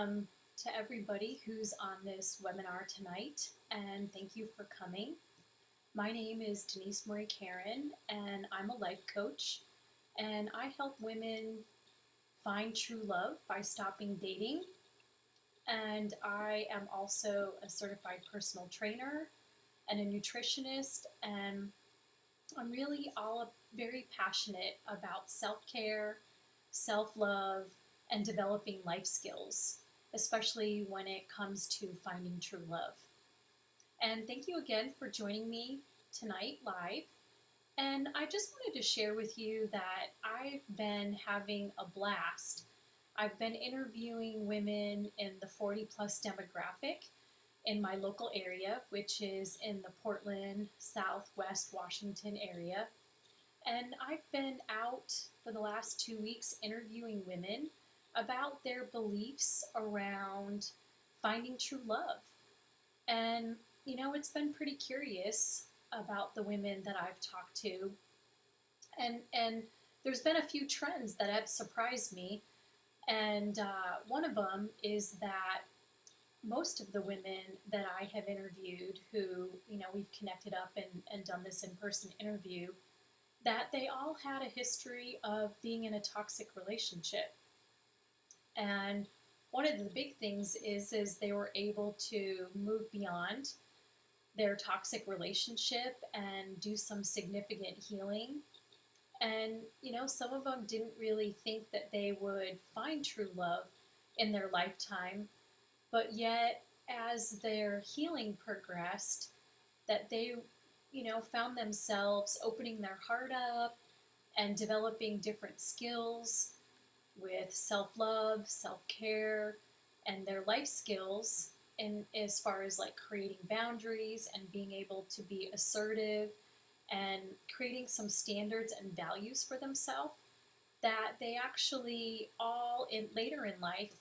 welcome to everybody who's on this webinar tonight, and thank you for coming. My name is Denise Marie Karen, and I'm a life coach, and I help women find true love by stopping dating. And I am also a certified personal trainer and a nutritionist, and I'm really very passionate about self-care, self-love, and developing life skills, especially when it comes to finding true love. And thank you again for joining me tonight live. And I just wanted to share with you that I've been having a blast. I've been interviewing women in the 40 plus demographic in my local area, which is in the Portland, Southwest Washington area. And I've been out for the last 2 weeks interviewing women about their beliefs around finding true love. And, it's been pretty curious about the women that I've talked to. And there's been a few trends that have surprised me. And one of them is that most of the women that I have interviewed who, we've connected up and done this in-person interview, that they all had a history of being in a toxic relationship. And one of the big things is they were able to move beyond their toxic relationship and do some significant healing. And, some of them didn't really think that they would find true love in their lifetime, but yet as their healing progressed, that they, found themselves opening their heart up and developing different skills with self-love, self-care, and their life skills in as far as like creating boundaries and being able to be assertive and creating some standards and values for themselves, that they actually all in later in life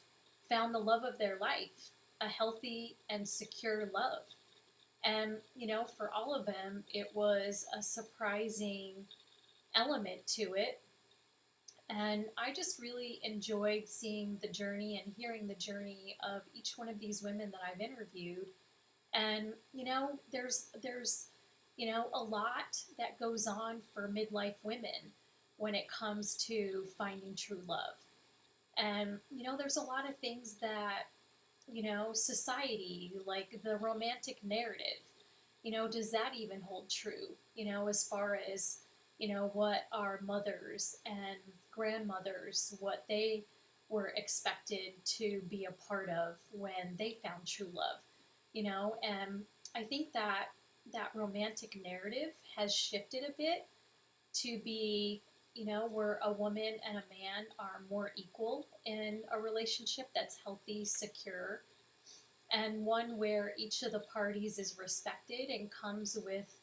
found the love of their life, a healthy and secure love. And, for all of them, it was a surprising element to it. And I just really enjoyed seeing the journey and hearing the journey of each one of these women that I've interviewed. And, there's a lot that goes on for midlife women when it comes to finding true love. And, there's a lot of things that, society, like the romantic narrative, does that even hold true, as far as, what our mothers and grandmothers, what they were expected to be a part of when they found true love, and I think that that romantic narrative has shifted a bit to be, where a woman and a man are more equal in a relationship that's healthy, secure, and one where each of the parties is respected and comes with,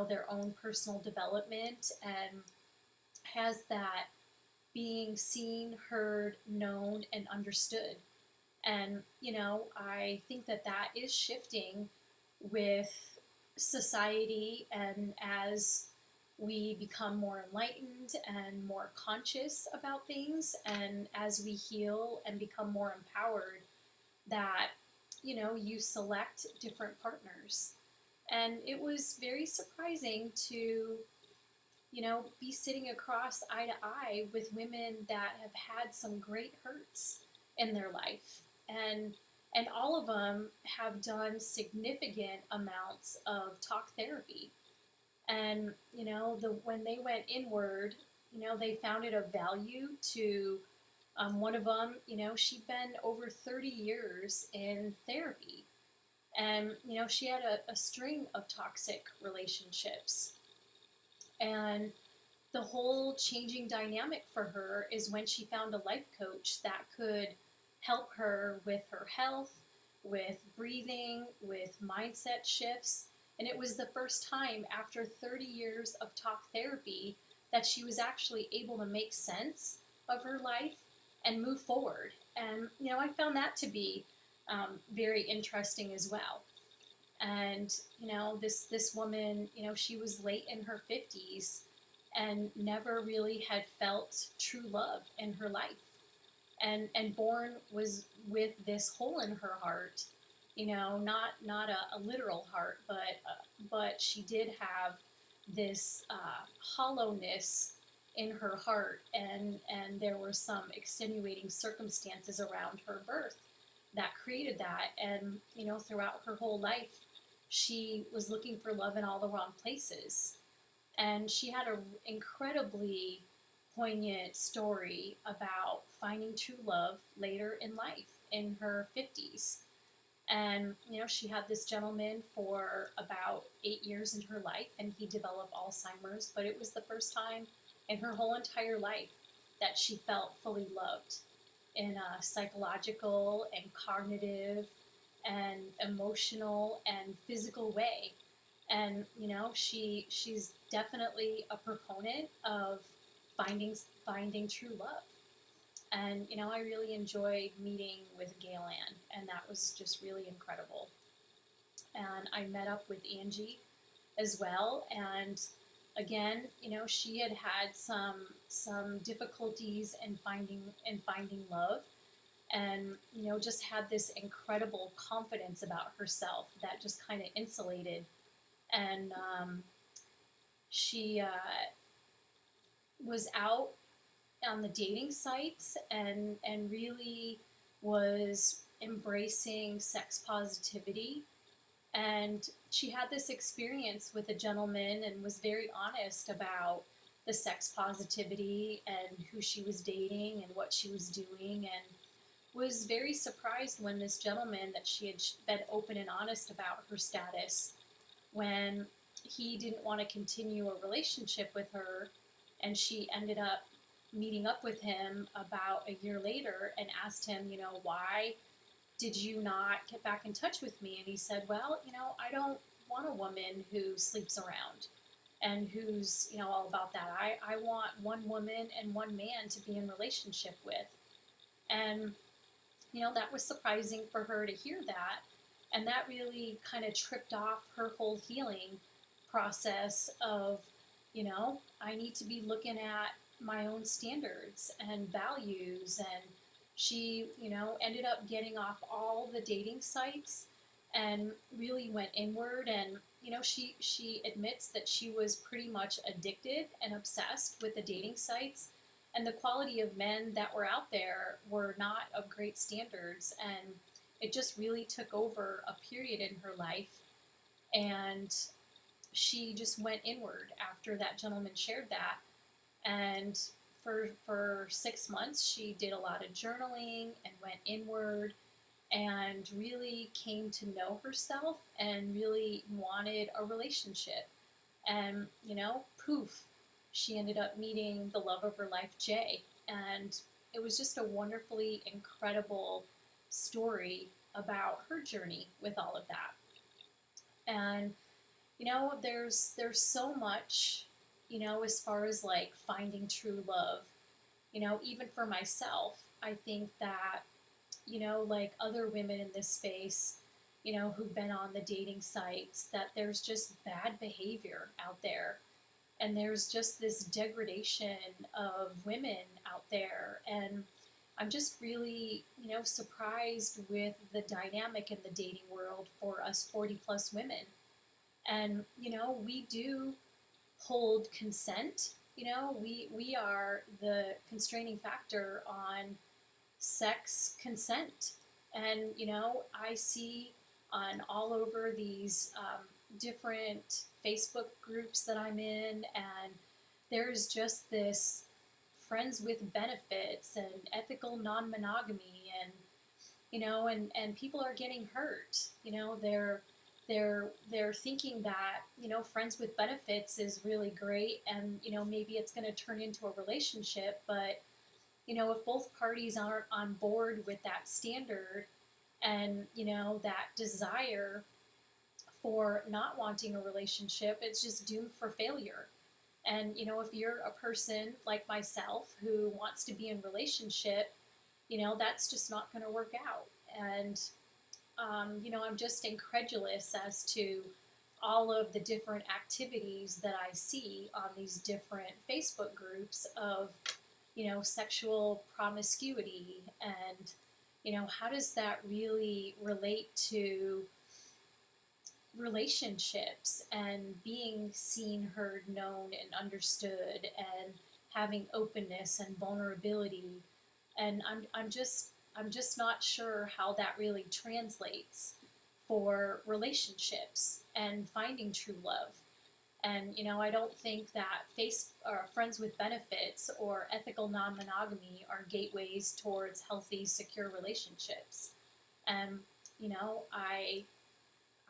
their own personal development and has that being seen, heard, known, and understood. And, I think that that is shifting with society, and as we become more enlightened and more conscious about things, and as we heal and become more empowered, that, you select different partners. And it was very surprising to, be sitting across eye to eye with women that have had some great hurts in their life. And all of them have done significant amounts of talk therapy. And, when they went inward, they found it of value to, one of them, she'd been over 30 years in therapy. And, she had a string of toxic relationships. And the whole changing dynamic for her is when she found a life coach that could help her with her health, with breathing, with mindset shifts. And it was the first time after 30 years of talk therapy that she was actually able to make sense of her life and move forward. And, I found that to be very interesting as well. And, this woman, she was late in her 50s and never really had felt true love in her life. and born was with this hole in her heart, not a literal heart, but she did have this hollowness in her heart, and there were some extenuating circumstances around her birth that created that. And throughout her whole life, she was looking for love in all the wrong places, and she had an incredibly poignant story about finding true love later in life in her 50s. And she had this gentleman for about 8 years in her life, and he developed Alzheimer's, but it was the first time in her whole entire life that she felt fully loved in a psychological and cognitive and emotional and physical way. And she's definitely a proponent of finding true love. And I really enjoyed meeting with Gaylan, and that was just really incredible. And I met up with Angie as well, and again, she had had some difficulties in finding love, and just had this incredible confidence about herself that just kind of insulated. And she was out on the dating sites, and really was embracing sex positivity. And she had this experience with a gentleman and was very honest about the sex positivity and who she was dating and what she was doing, and was very surprised when this gentleman that she had been open and honest about her status, when he didn't want to continue a relationship with her, and she ended up meeting up with him about a year later and asked him, why did you not get back in touch with me? And he said, well, I don't want a woman who sleeps around and who's, all about that. I want one woman and one man to be in relationship with. And, that was surprising for her to hear that. And that really kind of tripped off her whole healing process of, I need to be looking at my own standards and values. And she, ended up getting off all the dating sites and really went inward. And, she admits that she was pretty much addicted and obsessed with the dating sites. And the quality of men that were out there were not of great standards. And it just really took over a period in her life. And she just went inward after that gentleman shared that. And for 6 months, she did a lot of journaling and went inward and really came to know herself and really wanted a relationship. And, poof, she ended up meeting the love of her life, Jay. And it was just a wonderfully incredible story about her journey with all of that. And, there's so much, as far as like finding true love. Even for myself, I think that, like other women in this space, who've been on the dating sites, that there's just bad behavior out there. And there's just this degradation of women out there. And I'm just really, surprised with the dynamic in the dating world for us 40 plus women. And, we do hold consent. We are the constraining factor on sex consent. And, I see on all over these different Facebook groups that I'm in, and there's just this friends with benefits and ethical non-monogamy, and and people are getting hurt. They're thinking that friends with benefits is really great, and maybe it's going to turn into a relationship. But if both parties aren't on board with that standard and that desire for not wanting a relationship, it's just doomed for failure. And if you're a person like myself who wants to be in relationship, that's just not going to work out. And I'm just incredulous as to all of the different activities that I see on these different Facebook groups of sexual promiscuity, and how does that really relate to relationships and being seen, heard, known, and understood, and having openness and vulnerability. And I'm just not sure how that really translates for relationships and finding true love. And I don't think that face or friends with benefits or ethical non-monogamy are gateways towards healthy, secure relationships. And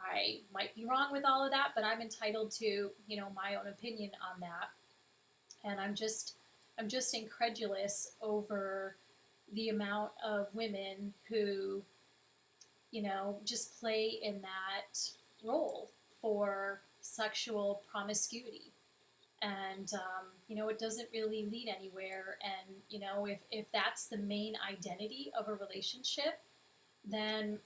I might be wrong with all of that, but I'm entitled to, my own opinion on that. And I'm just incredulous over the amount of women who, just play in that role for sexual promiscuity. And, it doesn't really lead anywhere. And, if that's the main identity of a relationship, then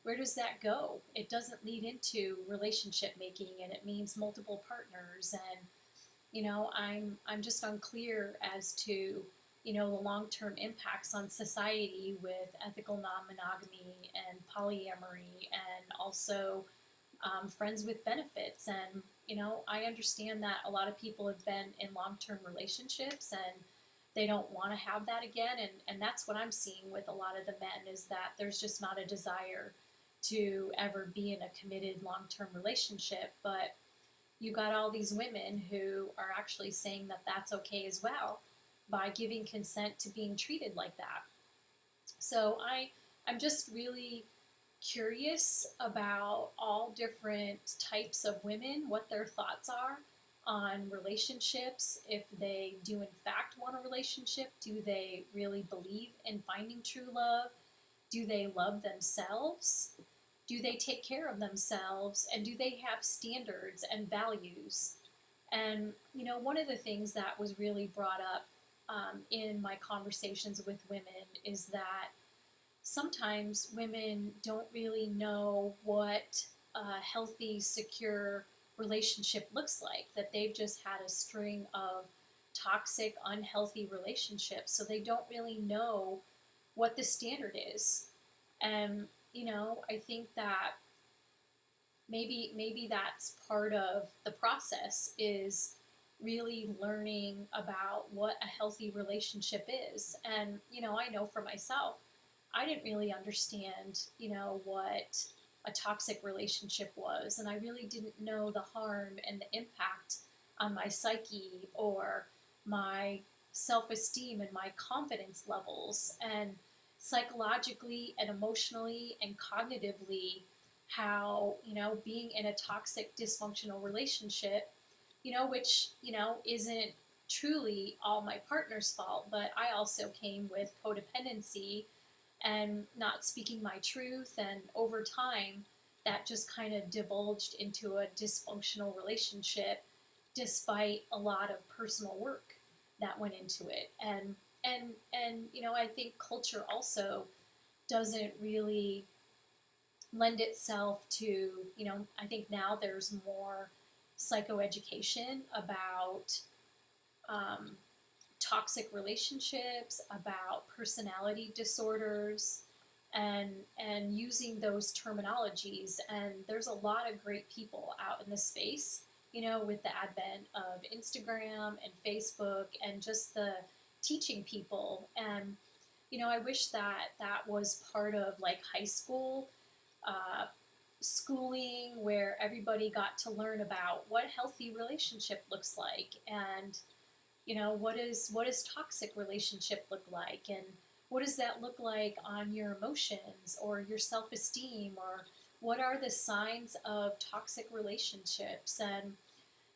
where does that go? It doesn't lead into relationship making, and it means multiple partners. And I'm just unclear as to the long-term impacts on society with ethical non-monogamy and polyamory, and also friends with benefits. And I understand that a lot of people have been in long-term relationships and they don't want to have that again. And that's what I'm seeing with a lot of the men, is that there's just not a desire to ever be in a committed long-term relationship. But you got all these women who are actually saying that that's okay as well, by giving consent to being treated like that. So I'm just really curious about all different types of women, what their thoughts are on relationships. If they do in fact want a relationship, do they really believe in finding true love? Do they love themselves? Do they take care of themselves? And do they have standards and values? And one of the things that was really brought up in my conversations with women is that sometimes women don't really know what a healthy, secure relationship looks like, that they've just had a string of toxic, unhealthy relationships, so they don't really know what the standard is. And, I think that maybe that's part of the process, is really learning about what a healthy relationship is. And I know for myself, I didn't really understand what a toxic relationship was, and I really didn't know the harm and the impact on my psyche or my self-esteem and my confidence levels, and psychologically and emotionally and cognitively, how being in a toxic dysfunctional relationship, which isn't truly all my partner's fault, but I also came with codependency and not speaking my truth, and over time that just kind of divulged into a dysfunctional relationship, despite a lot of personal work that went into it. And I think culture also doesn't really lend itself to, I think now there's more psychoeducation about um, toxic relationships, about personality disorders, and using those terminologies. And there's a lot of great people out in the space, with the advent of Instagram and Facebook, and just the teaching people. And I wish that that was part of like high school uh, schooling, where everybody got to learn about what healthy relationship looks like, and what does toxic relationship look like, and what does that look like on your emotions or your self-esteem, or what are the signs of toxic relationships. And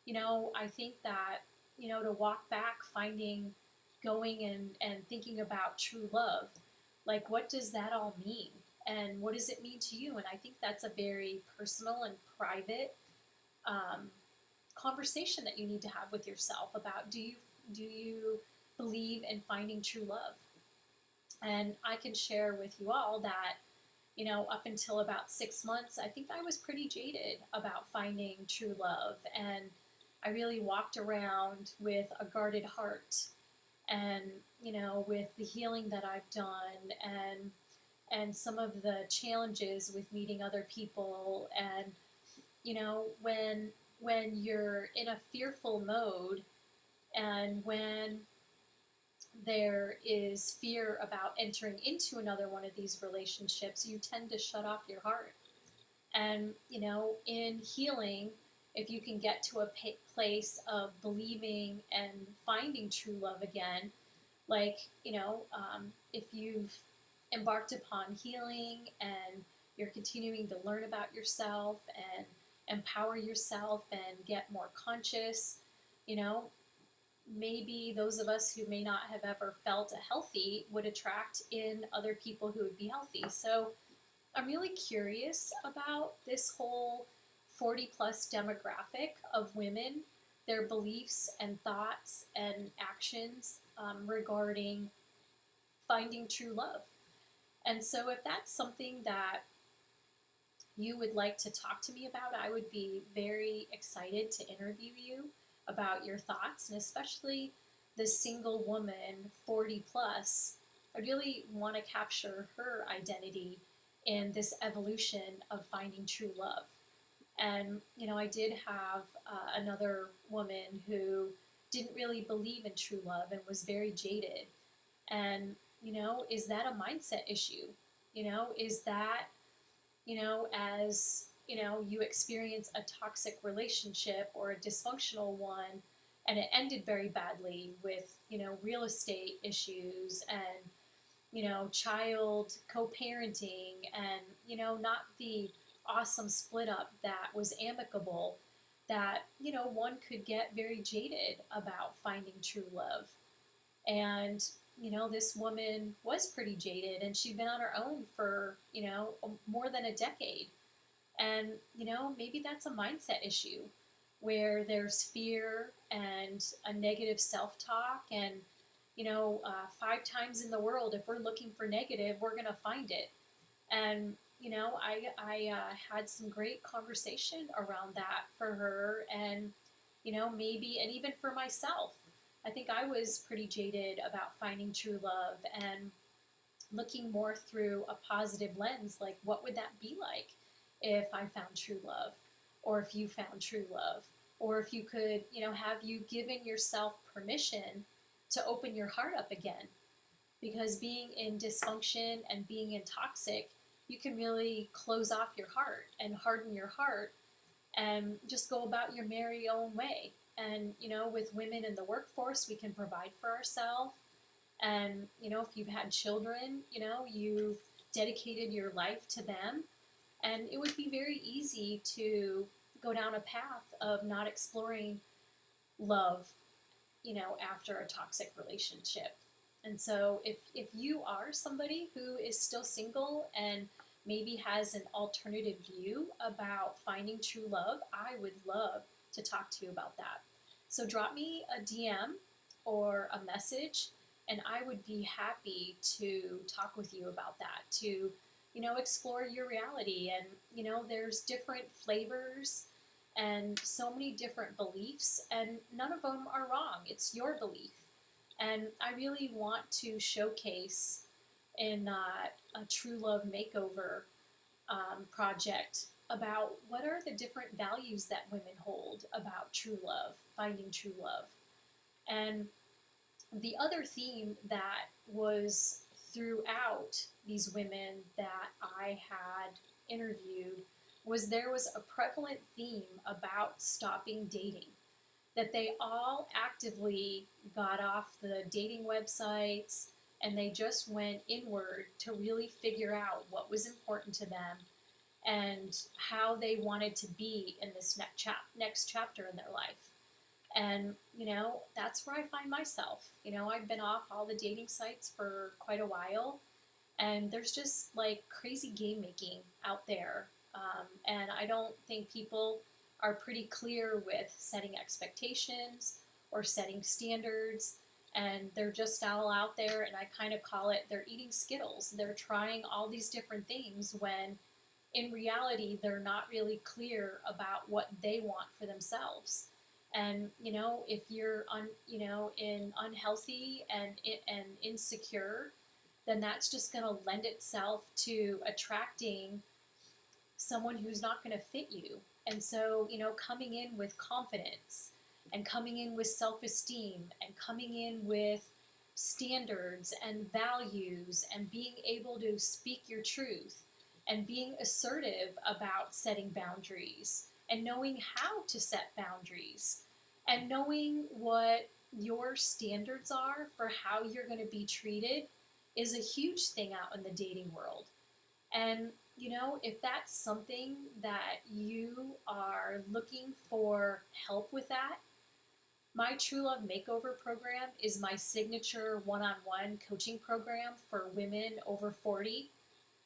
I think that to walk back, finding, going and thinking about true love, like what does that all mean, and what does it mean to you? And I think that's a very personal and private um, conversation that you need to have with yourself about, do you believe in finding true love? And I can share with you all that, up until about 6 months, I think I was pretty jaded about finding true love. And I really walked around with a guarded heart, and with the healing that I've done, and some of the challenges with meeting other people, and when you're in a fearful mode, and when there is fear about entering into another one of these relationships, you tend to shut off your heart. And, in healing, if you can get to a place of believing and finding true love again, like, if you've embarked upon healing and you're continuing to learn about yourself and empower yourself and get more conscious, you know, maybe those of us who may not have ever felt healthy would attract in other people who would be healthy. So I'm really curious about this whole 40 plus demographic of women, their beliefs and thoughts and actions regarding finding true love. And so, if that's something that you would like to talk to me about, I would be very excited to interview you about your thoughts, and especially the single woman 40 plus. I really want to capture her identity in this evolution of finding true love. And, I did have another woman who didn't really believe in true love and was very jaded. And, is that a mindset issue? Is that, as, you experience a toxic relationship or a dysfunctional one and it ended very badly with, real estate issues and, child co-parenting and, not the awesome split up that was amicable, that, one could get very jaded about finding true love. And, this woman was pretty jaded and she'd been on her own for, more than a decade. And, maybe that's a mindset issue where there's fear and a negative self talk. And, 5 times in the world, if we're looking for negative, we're going to find it. And, I had some great conversation around that for her. And, maybe, and even for myself, I think I was pretty jaded about finding true love and looking more through a positive lens. Like, what would that be like if I found true love, or if you found true love, or if you could, have you given yourself permission to open your heart up again? Because being in dysfunction and being in toxic, you can really close off your heart and harden your heart and just go about your merry own way. And, with women in the workforce, we can provide for ourselves. And, if you've had children, you've dedicated your life to them. And it would be very easy to go down a path of not exploring love, after a toxic relationship. And so if you are somebody who is still single and maybe has an alternative view about finding true love, I would love to talk to you about that. So drop me a DM or a message, and I would be happy to talk with you about that, to, explore your reality. And, there's different flavors and so many different beliefs, and none of them are wrong. It's your belief. And I really want to showcase in a True Love Makeover project about what are the different values that women hold about true love, finding true love. And the other theme that was throughout these women that I had interviewed was there was a prevalent theme about stopping dating, that they all actively got off the dating websites and they just went inward to really figure out what was important to them and how they wanted to be in this next chapter in their life. And, that's where I find myself. I've been off all the dating sites for quite a while, and there's just like crazy game making out there. And I don't think people are pretty clear with setting expectations or setting standards. And they're just all out there, and I kind of call it they're eating Skittles. They're trying all these different things when in reality they're not really clear about what they want for themselves. And if you're in unhealthy and insecure, then that's just going to lend itself to attracting someone who's not going to fit you. And so, coming in with confidence and coming in with self esteem and coming in with standards and values and being able to speak your truth and being assertive about setting boundaries and knowing how to set boundaries and knowing what your standards are for how you're going to be treated is a huge thing out in the dating world. And, if that's something that you are looking for help with that, my True Love Makeover program is my signature one-on-one coaching program for women over 40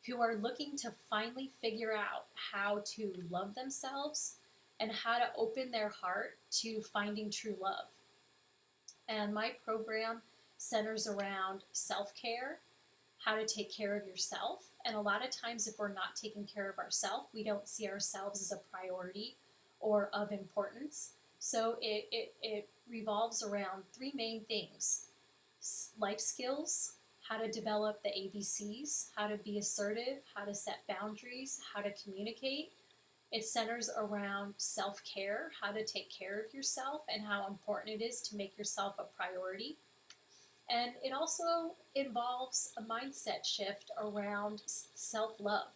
who are looking to finally figure out how to love themselves and how to open their heart to finding true love. And my program centers around self-care, how to take care of yourself. And a lot of times, if we're not taking care of ourselves, we don't see ourselves as a priority or of importance. So it revolves around three main things: life skills, how to develop the ABCs, how to be assertive, how to set boundaries, how to communicate. It centers around self care, how to take care of yourself, and how important it is to make yourself a priority. And it also involves a mindset shift around self love,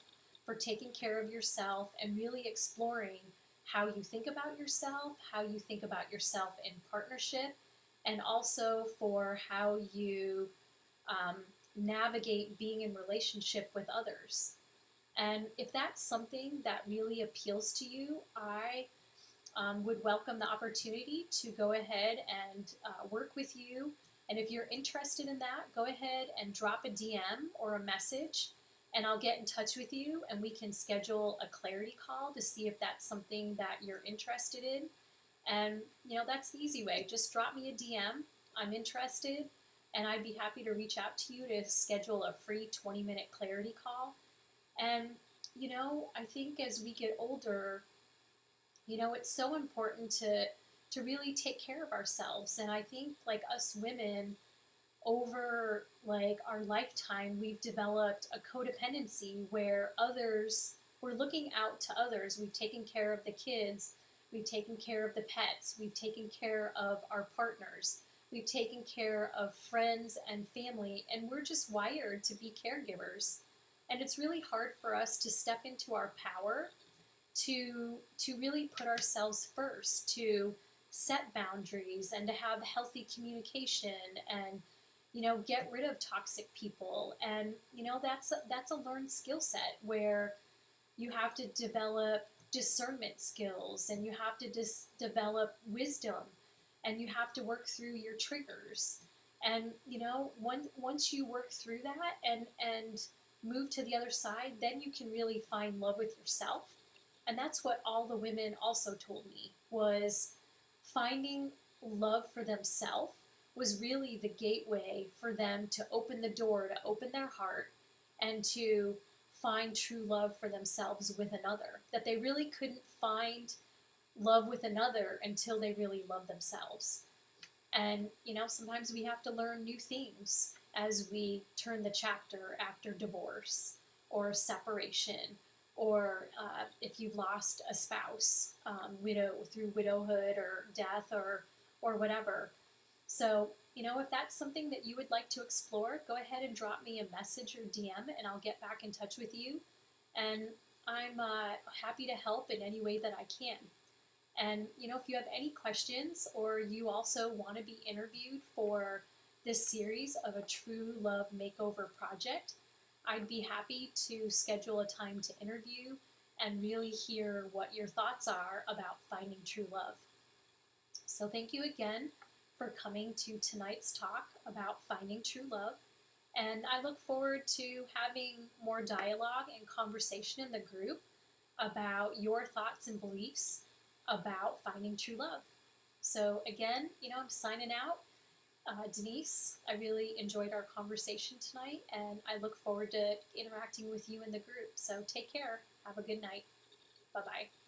for taking care of yourself and really exploring how you think about yourself, how you think about yourself in partnership, and also for how you navigate being in relationship with others. And if that's something that really appeals to you, I would welcome the opportunity to go ahead and work with you. And if you're interested in that, go ahead and drop a DM or a message, and I'll get in touch with you and we can schedule a clarity call to see if that's something that you're interested in. And, that's the easy way. Just drop me a DM. I'm interested, and I'd be happy to reach out to you to schedule a free 20-minute clarity call. And, I think as we get older, it's so important to really take care of ourselves. And I think, like, us women, over like our lifetime, we've developed a codependency where we're looking out to others. We've taken care of the kids, we've taken care of the pets, we've taken care of our partners, we've taken care of friends and family, and we're just wired to be caregivers. And it's really hard for us to step into our power, to really put ourselves first, to set boundaries and to have healthy communication, and get rid of toxic people. And that's a learned skill set where you have to develop discernment skills, and you have to develop wisdom, and you have to work through your triggers. And once you work through that and move to the other side, then you can really find love with yourself. And that's what all the women also told me, was finding love for themselves was really the gateway for them to open the door, to open their heart, and to find true love for themselves with another. That they really couldn't find love with another until they really love themselves. And, sometimes we have to learn new things as we turn the chapter after divorce or separation, or if you've lost a spouse, through widowhood or death or whatever. So, if that's something that you would like to explore, go ahead and drop me a message or DM, and I'll get back in touch with you. And I'm happy to help in any way that I can. And, if you have any questions, or you also want to be interviewed for this series of a True Love Makeover project, I'd be happy to schedule a time to interview and really hear what your thoughts are about finding true love. So thank you again for coming to tonight's talk about finding true love. And I look forward to having more dialogue and conversation in the group about your thoughts and beliefs about finding true love. So again, I'm signing out. Denise, I really enjoyed our conversation tonight, and I look forward to interacting with you in the group. So take care. Have a good night. Bye-bye.